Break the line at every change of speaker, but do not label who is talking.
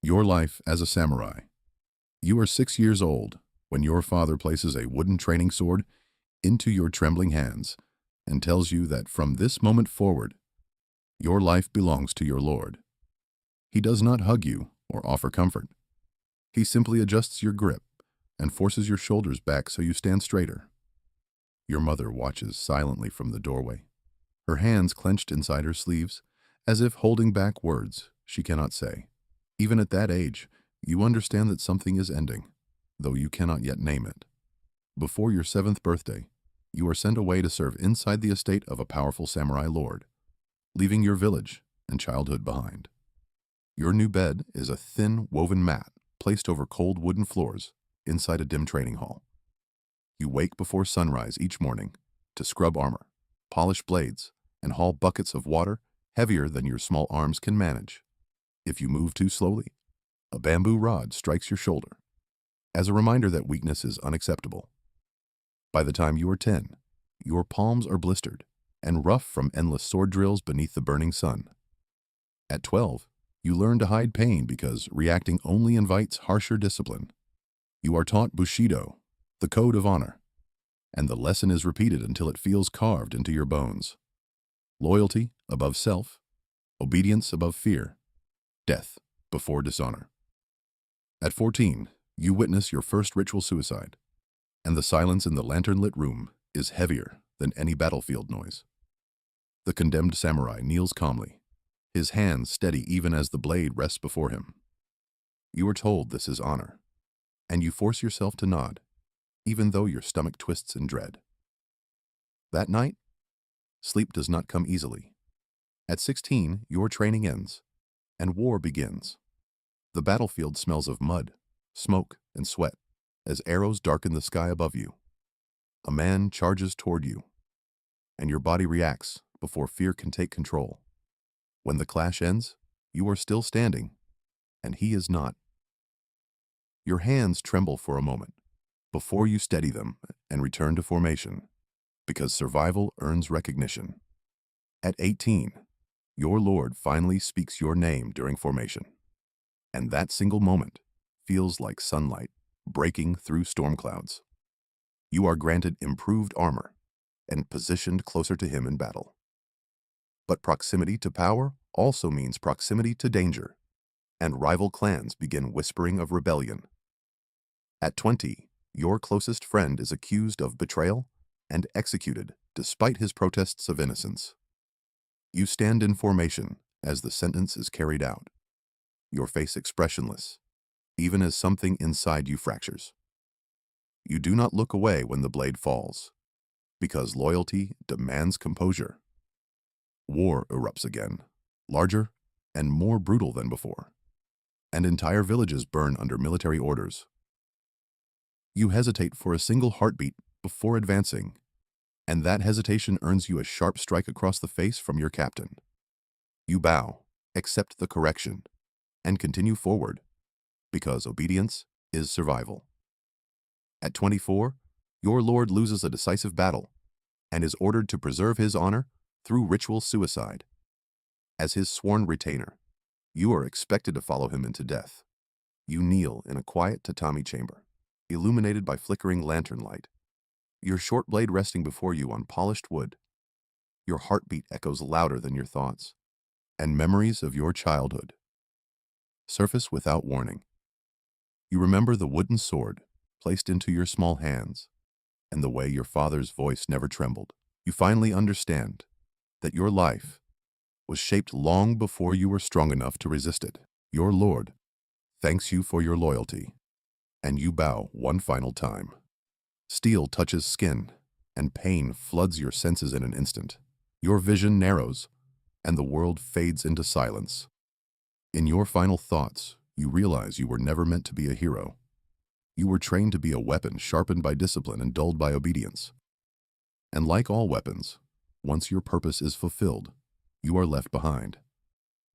Your life as a samurai. You are 6 years old when your father places a wooden training sword into your trembling hands and tells you that from this moment forward, your life belongs to your lord. He does not hug you or offer comfort. He simply adjusts your grip and forces your shoulders back so you stand straighter. Your mother watches silently from the doorway, her hands clenched inside her sleeves, as if holding back words she cannot say. Even at that age, you understand that something is ending, though you cannot yet name it. Before your 7th birthday, you are sent away to serve inside the estate of a powerful samurai lord, leaving your village and childhood behind. Your new bed is a thin, woven mat placed over cold wooden floors inside a dim training hall. You wake before sunrise each morning to scrub armor, polish blades, and haul buckets of water heavier than your small arms can manage. If you move too slowly, a bamboo rod strikes your shoulder, as a reminder that weakness is unacceptable. By the time you are 10, your palms are blistered and rough from endless sword drills beneath the burning sun. At 12, you learn to hide pain because reacting only invites harsher discipline. You are taught Bushido, the code of honor, and the lesson is repeated until it feels carved into your bones. Loyalty above self, obedience above fear, death before dishonor. At 14, you witness your first ritual suicide, and the silence in the lantern-lit room is heavier than any battlefield noise. The condemned samurai kneels calmly, his hands steady even as the blade rests before him. You are told this is honor, and you force yourself to nod, even though your stomach twists in dread. That night, sleep does not come easily. At 16, your training ends, and war begins. The battlefield smells of mud, smoke, and sweat as arrows darken the sky above you. A man charges toward you, and your body reacts before fear can take control. When the clash ends, you are still standing, and he is not. Your hands tremble for a moment before you steady them and return to formation, because survival earns recognition. At 18, your lord finally speaks your name during formation, and that single moment feels like sunlight breaking through storm clouds. You are granted improved armor and positioned closer to him in battle. But proximity to power also means proximity to danger, and rival clans begin whispering of rebellion. At 20, your closest friend is accused of betrayal and executed despite his protests of innocence. You stand in formation as the sentence is carried out, your face expressionless, even as something inside you fractures. You do not look away when the blade falls, because loyalty demands composure. War erupts again, larger and more brutal than before, and entire villages burn under military orders. You hesitate for a single heartbeat before advancing, and that hesitation earns you a sharp strike across the face from your captain. You bow, accept the correction, and continue forward, because obedience is survival. At 24, your lord loses a decisive battle and is ordered to preserve his honor through ritual suicide. As his sworn retainer, you are expected to follow him into death. You kneel in a quiet tatami chamber, illuminated by flickering lantern light, your short blade resting before you on polished wood. Your heartbeat echoes louder than your thoughts, and memories of your childhood surface without warning. You remember the wooden sword placed into your small hands, and the way your father's voice never trembled. You finally understand that your life was shaped long before you were strong enough to resist it. Your lord thanks you for your loyalty, and you bow one final time. Steel touches skin, and pain floods your senses in an instant. Your vision narrows, and the world fades into silence. In your final thoughts, you realize you were never meant to be a hero. You were trained to be a weapon sharpened by discipline and dulled by obedience. And like all weapons, once your purpose is fulfilled, you are left behind.